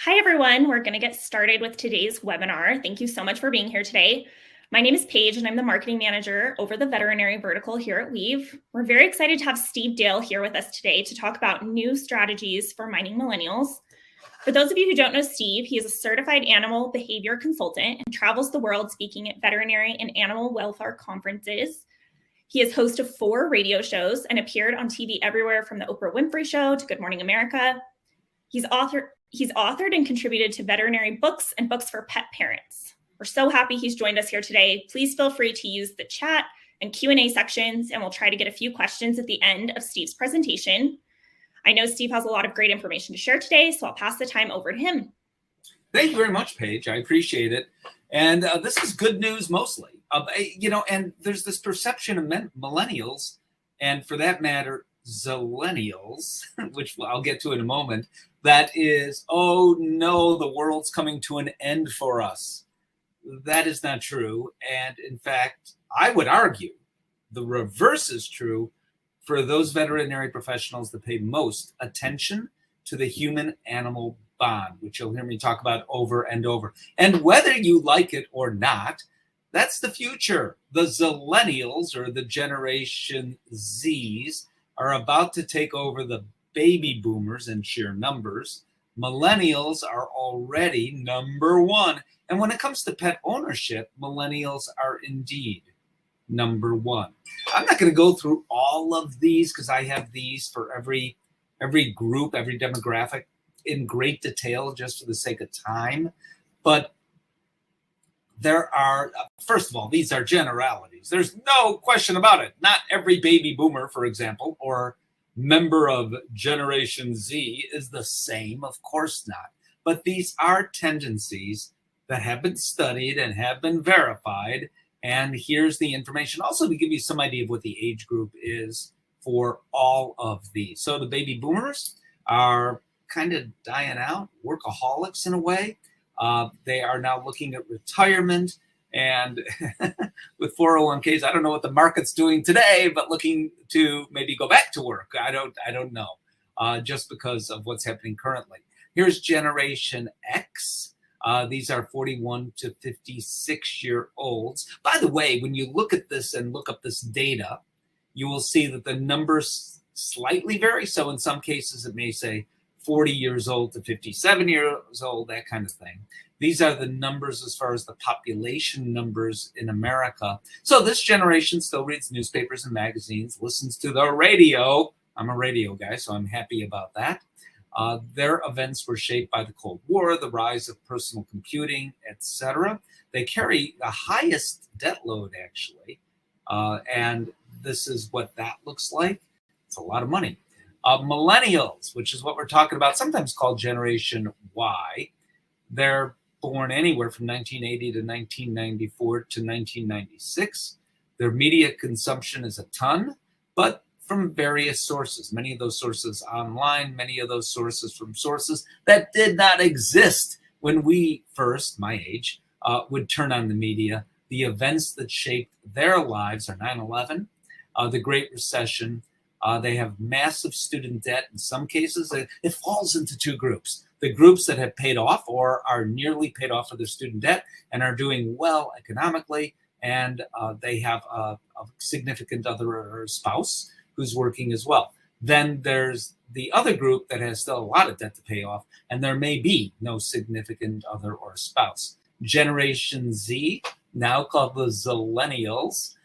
Hi, everyone. We're going to get started with today's webinar. Thank you so much for being here today. My name is Paige, and I'm the marketing manager over the veterinary vertical here at Weave. We're very excited to have Steve Dale here with us today to talk about new strategies for mining millennials. For those of you who don't know Steve, he is a certified animal behavior consultant and travels the world speaking at veterinary and animal welfare conferences. He is host of 4 radio shows and appeared on TV everywhere from The Oprah Winfrey Show to Good Morning America. He's authored and contributed to veterinary books and books for pet parents. We're so happy he's joined us here today. Please feel free to use the chat and Q&A sections, and we'll try to get a few questions at the end of Steve's presentation. I know Steve has a lot of great information to share today, so I'll pass the time over to him. Thank you very much, Paige. I appreciate it. And this is good news mostly. And there's this perception of millennials, and for that matter, zillennials, which I'll get to in a moment, that is, oh no, the world's coming to an end for us. That is not true. And in fact, I would argue the reverse is true for those veterinary professionals that pay most attention to the human-animal bond, which you'll hear me talk about over and over. And whether you like it or not, that's the future. The zillennials, or the Generation Zs, are about to take over the baby boomers in sheer numbers. Millennials are already number 1. And when it comes to pet ownership, millennials are indeed number 1. I'm not going to go through all of these because I have these for every group, every demographic in great detail just for the sake of time. But there are, first of all, these are generalities. There's no question about it. Not every baby boomer, for example, or member of Generation Z is the same. Of course not. But these are tendencies that have been studied and have been verified. And here's the information also to give you some idea of what the age group is for all of these. So the baby boomers are kind of dying out, workaholics in a way. They are now looking at retirement, and with 401ks, I don't know what the market's doing today, but looking to maybe go back to work. I don't know, just because of what's happening currently. Here's Generation X. These are 41 to 56-year-olds. By the way, when you look at this and look up this data, you will see that the numbers slightly vary. So in some cases, it may say 40 years old to 57 years old, that kind of thing. These are the numbers as far as the population numbers in America. So this generation still reads newspapers and magazines, listens to the radio. I'm a radio guy, so I'm happy about that. Their events were shaped by the Cold War, the rise of personal computing, etc. They carry the highest debt load, actually. And this is what that looks like. It's a lot of money. Millennials, which is what we're talking about, sometimes called Generation Y. They're born anywhere from 1980 to 1994 to 1996. Their media consumption is a ton, but from various sources. Many of those sources online, many of those sources from sources that did not exist when we first, my age, would turn on the media. The events that shaped their lives are 9/11, the Great Recession. They have massive student debt. In some cases, it falls into 2 groups. The groups that have paid off or are nearly paid off of their student debt and are doing well economically, and they have a significant other or spouse who's working as well. Then there's the other group that has still a lot of debt to pay off, and there may be no significant other or spouse. Generation Z, now called the Zillennials,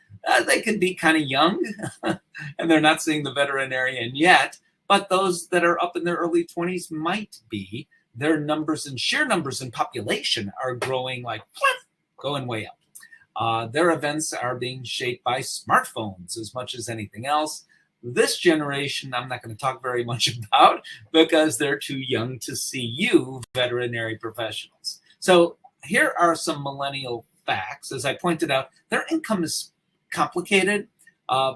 they can be kind of young, and they're not seeing the veterinarian yet, but those that are up in their early 20s might be. Their numbers and sheer numbers in population are growing like, going way up. Their events are being shaped by smartphones as much as anything else. This generation, I'm not going to talk very much about because they're too young to see you veterinary professionals. So here are some millennial facts. As I pointed out, their income is complicated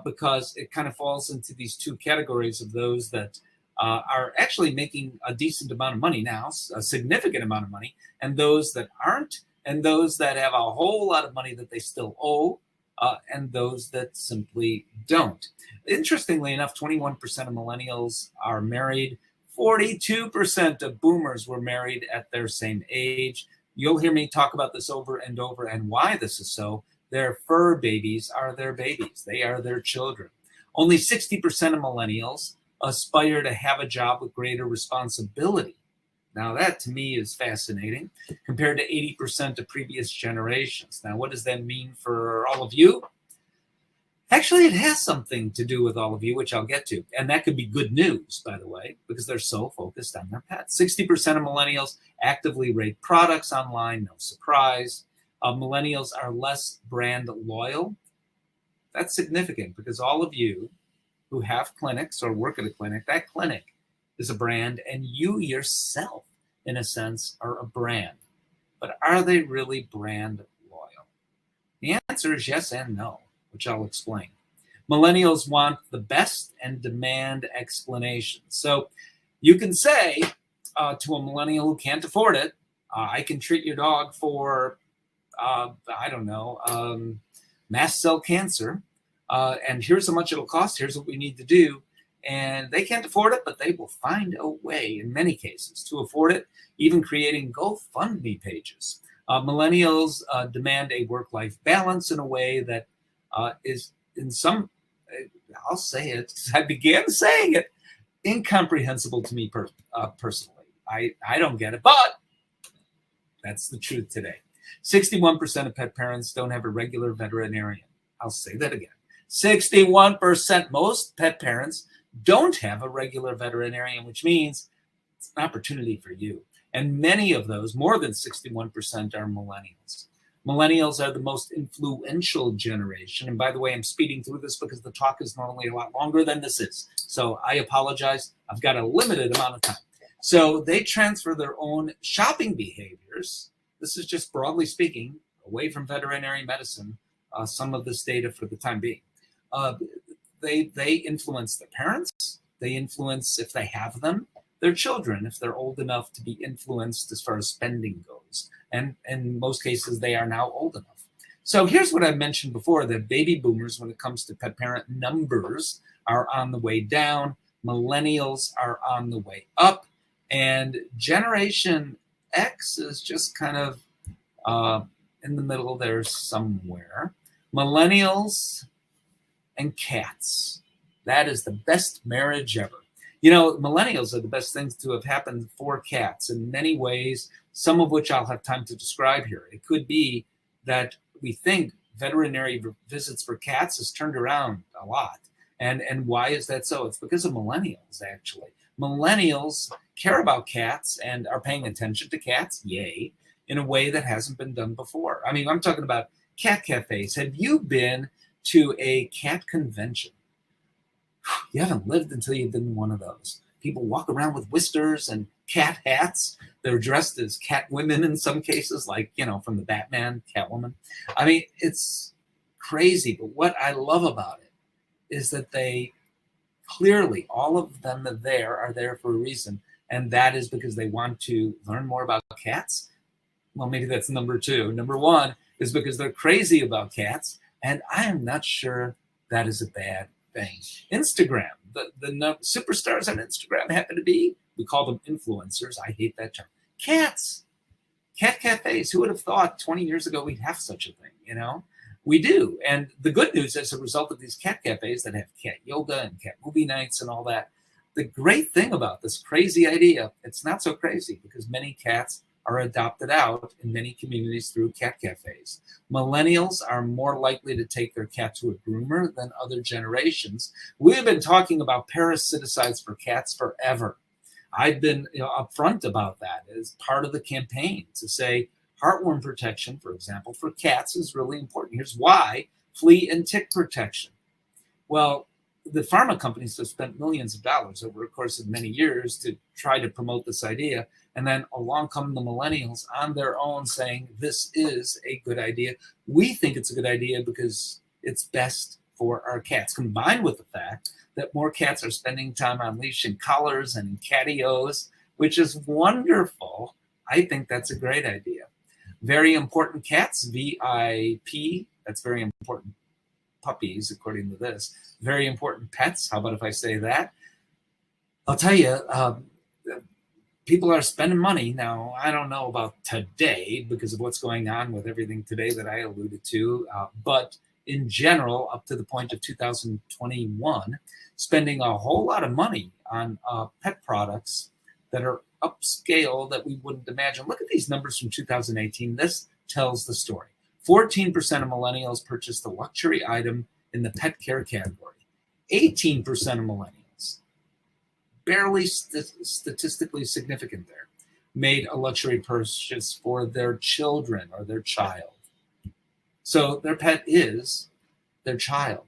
because it kind of falls into these 2 categories of those that are actually making a decent amount of money now, a significant amount of money, and those that aren't, and those that have a whole lot of money that they still owe, and those that simply don't. Interestingly enough, 21% of millennials are married, 42% of boomers were married at their same age. You'll hear me talk about this over and over, and why this is so. Their fur babies are their babies. They are their children. Only 60% of millennials aspire to have a job with greater responsibility. Now, that to me is fascinating, compared to 80% of previous generations. Now, what does that mean for all of you? Actually, it has something to do with all of you, which I'll get to. And that could be good news, by the way, because they're so focused on their pets. 60% of millennials actively rate products online, no surprise. Millennials are less brand loyal. That's significant because all of you who have clinics or work at a clinic, that clinic is a brand, and you yourself, in a sense, are a brand. But are they really brand loyal? The answer is yes and no, which I'll explain. Millennials want the best and demand explanations. So you can say to a millennial who can't afford it, I can treat your dog for, mast cell cancer, and here's how much it'll cost, here's what we need to do. And they can't afford it, but they will find a way, in many cases, to afford it, even creating GoFundMe pages. Millennials demand a work-life balance in a way that is, in some, I'll say it, I began saying it, incomprehensible to me personally. I don't get it, but that's the truth today. 61% of pet parents don't have a regular veterinarian. I'll say that again. 61%, most pet parents don't have a regular veterinarian, which means it's an opportunity for you. And many of those, more than 61%, are millennials. Millennials are the most influential generation. And by the way, I'm speeding through this because the talk is normally a lot longer than this is. So I apologize. I've got a limited amount of time. So they transfer their own shopping behaviors. This is just broadly speaking, away from veterinary medicine, some of this data for the time being. They influence their parents. They influence, if they have them, their children, if they're old enough to be influenced as far as spending goes. And in most cases, they are now old enough. So here's what I mentioned before, that baby boomers, when it comes to pet parent numbers, are on the way down. Millennials are on the way up. And Generation X is just kind of in the middle there somewhere. Millennials and cats. That is the best marriage ever. You know, millennials are the best things to have happened for cats in many ways, some of which I'll have time to describe here. It could be that we think veterinary visits for cats has turned around a lot. And why is that so? It's because of millennials, actually. Millennials care about cats and are paying attention to cats, yay, in a way that hasn't been done before. I mean, I'm talking about cat cafes. Have you been to a cat convention? You haven't lived until you've been to one of those. People walk around with whiskers and cat hats. They're dressed as cat women in some cases, like, you know, from the Batman, Catwoman. I mean, it's crazy. But what I love about it is that they clearly, all of them are there for a reason. And that is because they want to learn more about cats. Well, maybe that's number two. Number one is because they're crazy about cats. And I am not sure that is a bad thing. Instagram, the superstars on Instagram happen to be, we call them influencers. I hate that term. Cats, cat cafes. Who would have thought 20 years ago we'd have such a thing, you know? We do. And the good news, as a result of these cat cafes that have cat yoga and cat movie nights and all that, the great thing about this crazy idea, it's not so crazy because many cats are adopted out in many communities through cat cafes. Millennials are more likely to take their cat to a groomer than other generations. We've been talking about parasiticides for cats forever. I've been upfront about that as part of the campaign to say heartworm protection, for example, for cats is really important. Here's why: flea and tick protection. Well, the pharma companies have spent millions of dollars over the course of many years to try to promote this idea. And then along come the millennials on their own saying, this is a good idea. We think it's a good idea because it's best for our cats, combined with the fact that more cats are spending time on leash and collars and in catios, which is wonderful. I think that's a great idea. Very important cats, VIP, that's very important. Puppies, according to this. Very important pets. How about if I say that? I'll tell you, people are spending money. Now, I don't know about today because of what's going on with everything today that I alluded to, but in general, up to the point of 2021, spending a whole lot of money on pet products that are upscale that we wouldn't imagine. Look at these numbers from 2018. This tells the story. 14% of millennials purchased a luxury item in the pet care category. 18% of millennials, barely statistically significant there, made a luxury purchase for their children or their child. So their pet is their child.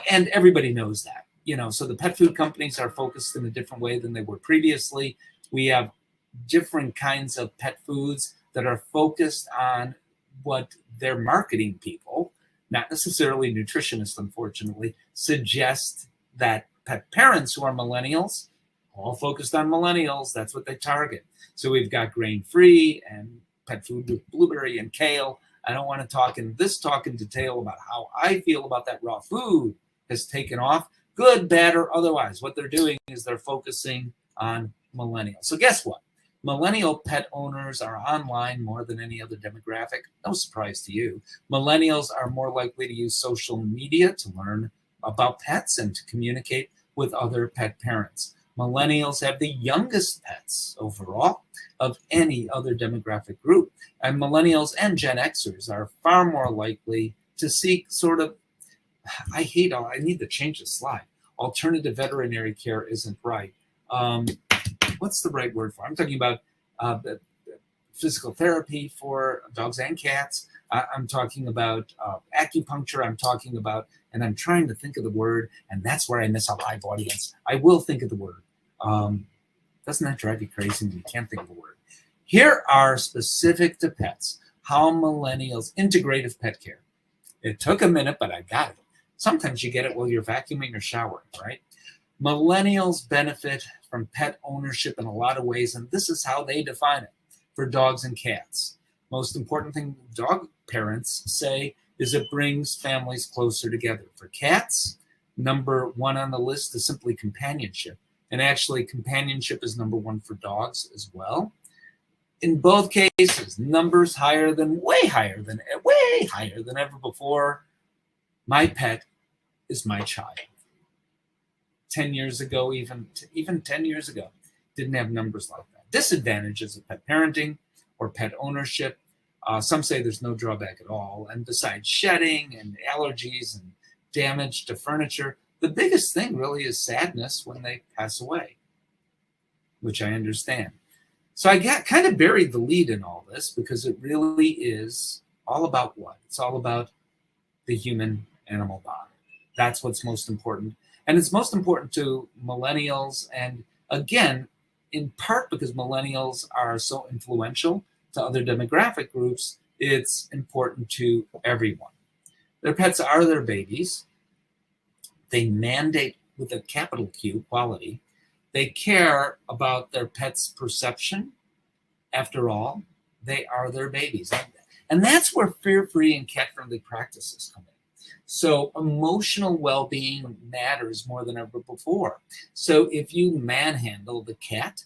And everybody knows that. So the pet food companies are focused in a different way than they were previously. We have different kinds of pet foods that are focused on what their marketing people, not necessarily nutritionists, unfortunately, suggest that pet parents who are millennials, all focused on millennials, that's what they target. So we've got grain-free and pet food with blueberry and kale. I don't want to talk in detail about how I feel about that. Raw food has taken off, good, bad, or otherwise. What they're doing is they're focusing on millennials. So guess what? Millennial pet owners are online more than any other demographic. No surprise to you. Millennials are more likely to use social media to learn about pets and to communicate with other pet parents. Millennials have the youngest pets overall of any other demographic group. And millennials and Gen Xers are far more likely to seek sort of, I need to change the slide. Alternative veterinary care isn't right. What's the right word for it? I'm talking about the physical therapy for dogs and cats. I'm talking about acupuncture. I'm talking about, and I'm trying to think of the word, and that's where I miss a live audience. I will think of the word. Doesn't that drive you crazy when you can't think of the word? Here are specific to pets, how millennials integrative pet care. It took a minute, but I got it. Sometimes you get it while you're vacuuming or showering, right? Millennials benefit from pet ownership in a lot of ways, and this is how they define it for dogs and cats. Most important thing dog parents say is it brings families closer together. For cats, number one on the list is simply companionship. And actually, companionship is number one for dogs as well. In both cases, numbers way higher than ever before. My pet is my child. 10 years ago, even 10 years ago, didn't have numbers like that. Disadvantages of pet parenting or pet ownership. Some say there's no drawback at all. And besides shedding and allergies and damage to furniture, the biggest thing really is sadness when they pass away, which I understand. So I kind of buried the lead in all this because it really is all about what? It's all about the human-animal bond. That's what's most important. And it's most important to millennials. And again, in part because millennials are so influential to other demographic groups, it's important to everyone. Their pets are their babies. They mandate with a capital Q, quality. They care about their pet's perception. After all, they are their babies. And that's where fear-free and cat-friendly practices come in. So emotional well-being matters more than ever before. So if you manhandle the cat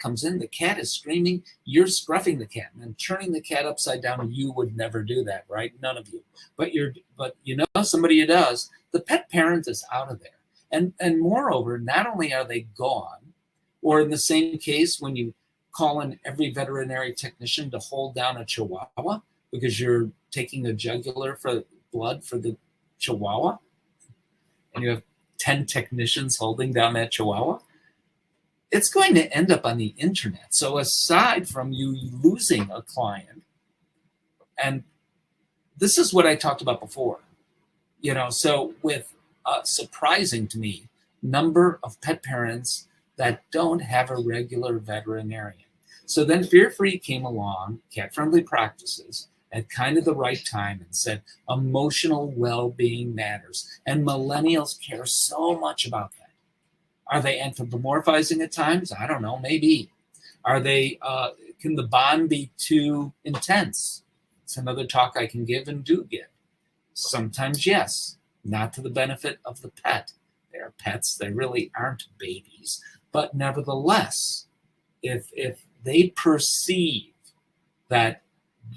comes in, the cat is screaming, you're scruffing the cat and then turning the cat upside down. You would never do that, right? None of you. But you know somebody who does. The pet parent is out of there. And moreover, not only are they gone, or in the same case, when you call in every veterinary technician to hold down a chihuahua because you're taking a jugular for blood for the chihuahua, and you have 10 technicians holding down that chihuahua, it's going to end up on the internet. So aside from you losing a client, and this is what I talked about before, so with surprising to me number of pet parents that don't have a regular veterinarian. So then Fear-Free came along, cat-friendly practices, at kind of the right time and said emotional well-being matters. And millennials care so much about that. Are they anthropomorphizing at times? I don't know, maybe. Are they, can the bond be too intense? It's another talk I can give and do give. Sometimes yes, not to the benefit of the pet. They're pets, they really aren't babies. But nevertheless, if they perceive that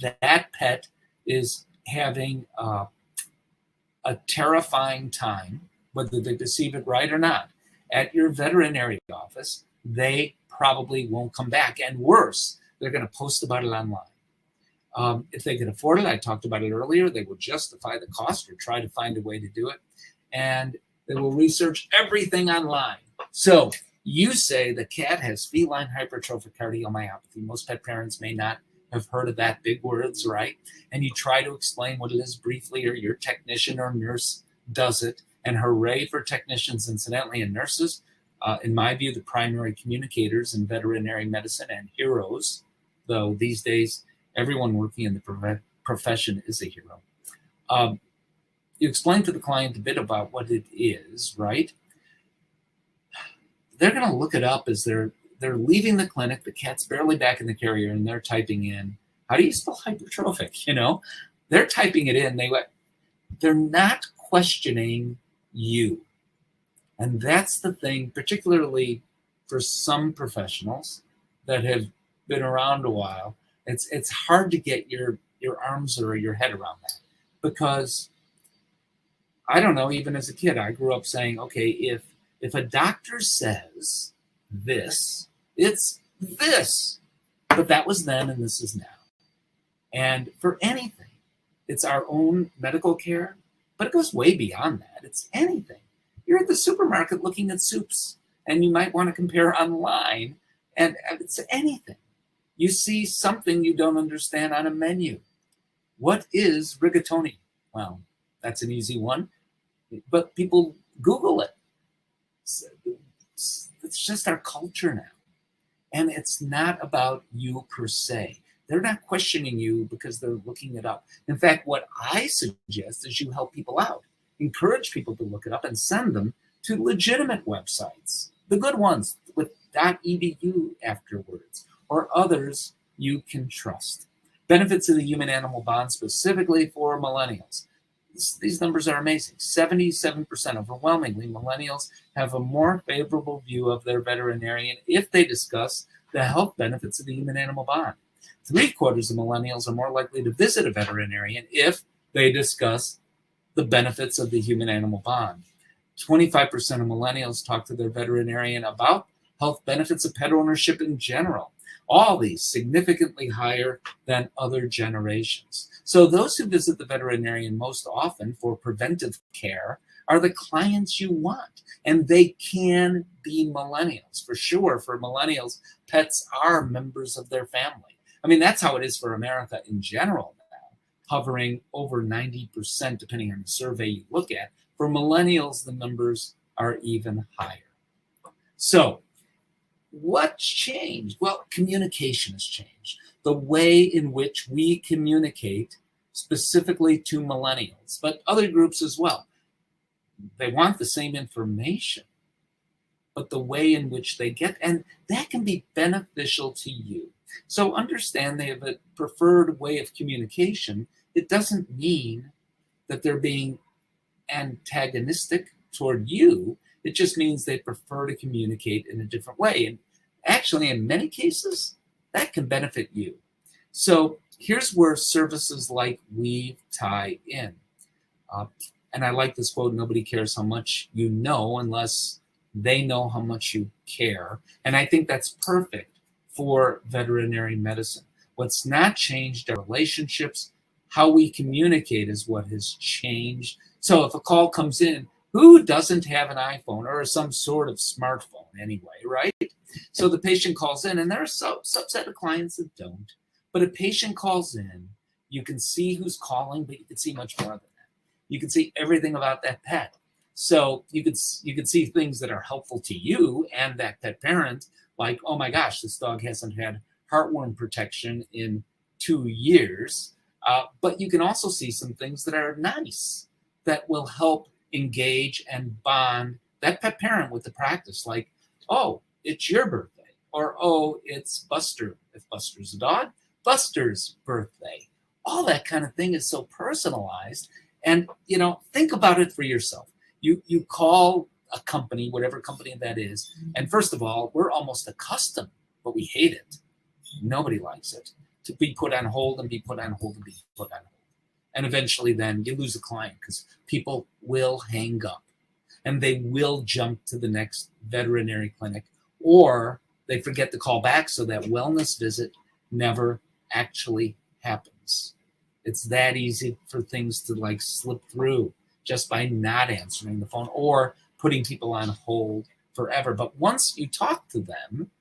that pet is having a terrifying time, whether they perceive it right or not, at your veterinary office, they probably won't come back. And worse, they're going to post about it online. If they can afford it, I talked about it earlier, they will justify the cost or try to find a way to do it. And they will research everything online. So you say the cat has feline hypertrophic cardiomyopathy. Most pet parents may not have heard of that, big words, right? And you try to explain what it is briefly, or your technician or nurse does it. And hooray for technicians, incidentally, and nurses. In my view, the primary communicators in veterinary medicine and heroes, though these days everyone working in the profession is a hero. You explain to the client a bit about what it is, right? They're going to look it up as they're leaving the clinic. The cat's barely back in the carrier, and they're typing in, how do you spell hypertrophic? You know, they're typing it in. They're not questioning you. And that's the thing, particularly for some professionals that have been around a while. It's hard to get your arms or your head around that, because I don't know, even as a kid, I grew up saying, okay, if a doctor says this, it's this. But that was then and this is now. And for anything, it's our own medical care, but it goes way beyond that. It's anything. You're at the supermarket looking at soups, and you might want to compare online, and it's anything. You see something you don't understand on a menu. What is rigatoni? Well, that's an easy one, but people Google it. It's just our culture now. And it's not about you per se. They're not questioning you because they're looking it up. In fact, what I suggest is you help people out. Encourage people to look it up and send them to legitimate websites, the good ones with .edu afterwards, or others you can trust. Benefits of the human-animal bond specifically for millennials. These numbers are amazing. 77%, overwhelmingly, millennials have a more favorable view of their veterinarian if they discuss the health benefits of the human-animal bond. 3/4 of millennials are more likely to visit a veterinarian if they discuss the benefits of the human-animal bond. 25% of millennials talk to their veterinarian about health benefits of pet ownership in general. All these significantly higher than other generations. So those who visit the veterinarian most often for preventive care are the clients you want. And they can be millennials. For sure, for millennials, pets are members of their family. I mean, that's how it is for America in general now, hovering over 90%, depending on the survey you look at. For millennials, the numbers are even higher. So, what's changed? Well, communication has changed. The way in which we communicate specifically to millennials, but other groups as well. They want the same information, but the way in which they get, and that can be beneficial to you. So understand they have a preferred way of communication. It doesn't mean that they're being antagonistic toward you. It just means they prefer to communicate in a different way. And actually, in many cases, that can benefit you. So here's where services like Weave tie in. And I like this quote, nobody cares how much you know unless they know how much you care. And I think that's perfect for veterinary medicine. What's not changed are relationships. How we communicate is what has changed. So if a call comes in, who doesn't have an iPhone or some sort of smartphone anyway, right? So the patient calls in, and there are a subset of clients that don't. But a patient calls in, you can see who's calling, but you can see much more than that. You can see everything about that pet. So you could see things that are helpful to you and that pet parent, like, oh my gosh, this dog hasn't had heartworm protection in 2 years. But you can also see some things that are nice that will help engage and bond that pet parent with the practice, like, oh, it's your birthday, or oh, it's Buster, if Buster's a dog, Buster's birthday. All that kind of thing is so personalized. And, you know, think about it for yourself. You call a company, whatever company that is, and first of all, we're almost accustomed but we hate it. Nobody likes it. To be put on hold and be put on hold and be put on hold. And eventually then you lose a client because people will hang up and they will jump to the next veterinary clinic, or they forget to call back, so that wellness visit never actually happens. It's that easy for things to like slip through just by not answering the phone or putting people on hold forever. But once you talk to them,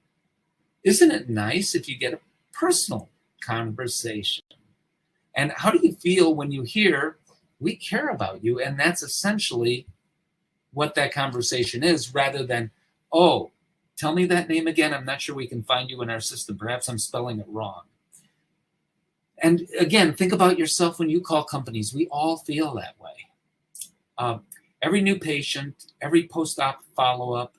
isn't it nice if you get a personal conversation? And how do you feel when you hear, we care about you? And that's essentially what that conversation is, rather than, oh, tell me that name again. I'm not sure we can find you in our system. Perhaps I'm spelling it wrong. And again, think about yourself when you call companies. We all feel that way. Every new patient, every post-op follow-up,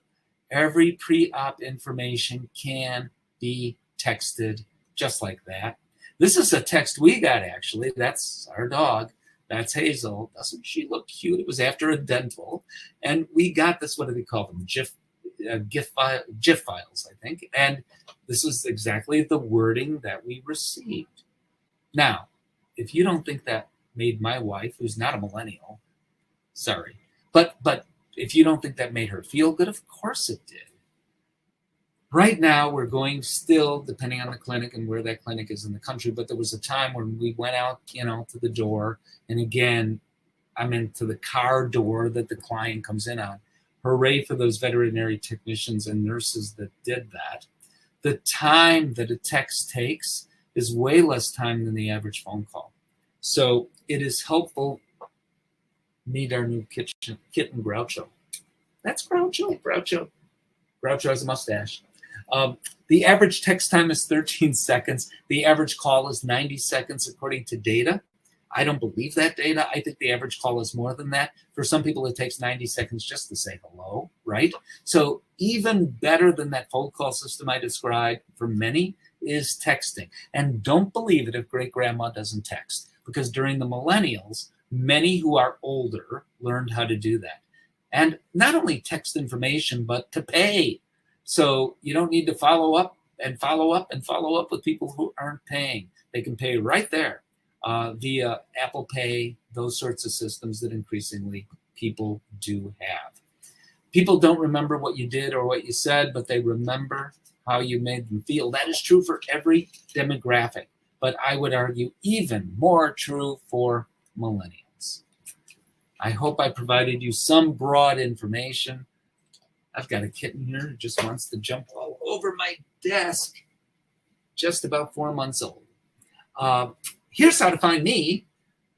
every pre-op information can be texted just like that. This is a text we got, actually. That's our dog. That's Hazel. Doesn't she look cute? It was after a dental. And we got this, what do they call them? GIF files, I think. And this is exactly the wording that we received. Now, if you don't think that made my wife, who's not a millennial, sorry, but if you don't think that made her feel good, of course it did. Right now, we're going still, depending on the clinic and where that clinic is in the country, but there was a time when we went out, to the door, and again, I'm into the car door that the client comes in on. Hooray for those veterinary technicians and nurses that did that. The time that a text takes is way less time than the average phone call. So it is helpful. Meet our new kitten, Groucho. That's Groucho. Groucho has a mustache. The average text time is 13 seconds. The average call is 90 seconds, according to data. I don't believe that data. I think the average call is more than that. For some people, it takes 90 seconds just to say hello, right? So even better than that phone call system I described for many is texting. And don't believe it if great-grandma doesn't text, because during the millennials, many who are older learned how to do that. And not only text information, but to pay. So you don't need to follow up with people who aren't paying. They can pay right there via Apple Pay, those sorts of systems that increasingly people do have. People don't remember what you did or what you said, but they remember how you made them feel. That is true for every demographic, but I would argue even more true for millennials. I hope I provided you some broad information. I've got a kitten here who just wants to jump all over my desk. Just about 4 months old. Here's how to find me,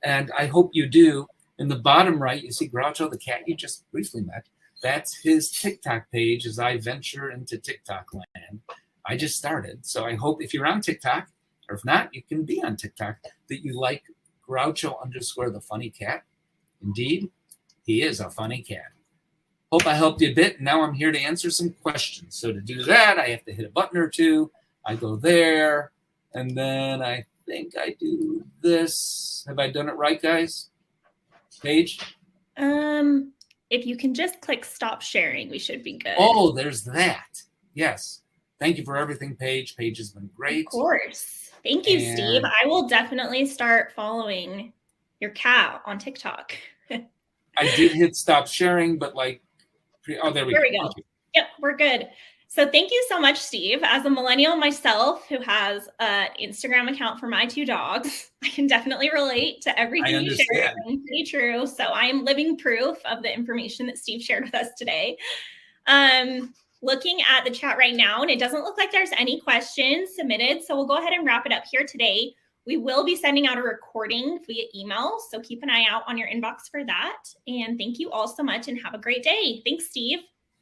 and I hope you do. In the bottom right, you see Groucho, the cat you just briefly met. That's his TikTok page as I venture into TikTok land. I just started, so I hope if you're on TikTok, or if not, you can be on TikTok, that you like Groucho_ the funny cat. Indeed, he is a funny cat. Hope I helped you a bit. Now I'm here to answer some questions. So to do that, I have to hit a button or two. I go there, and then I think I do this. Have I done it right, guys? Paige? If you can just click stop sharing, we should be good. Oh, there's that. Yes. Thank you for everything, Paige. Paige has been great. Of course. Thank you, Steve. I will definitely start following your cat on TikTok. I did hit stop sharing, but there we go. Yep, we're good. So thank you so much, Steve. As a millennial myself who has an Instagram account for my 2 dogs, I can definitely relate to everything you shared. It's pretty true. So I am living proof of the information that Steve shared with us today. Looking at the chat right now, and it doesn't look like there's any questions submitted. So we'll go ahead and wrap it up here today. We will be sending out a recording via email. So keep an eye out on your inbox for that. And thank you all so much and have a great day. Thanks, Steve.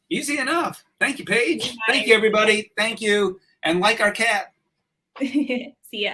Easy enough. Thank you, Paige. Thank you, everybody. Thank you. And like our cat. See ya.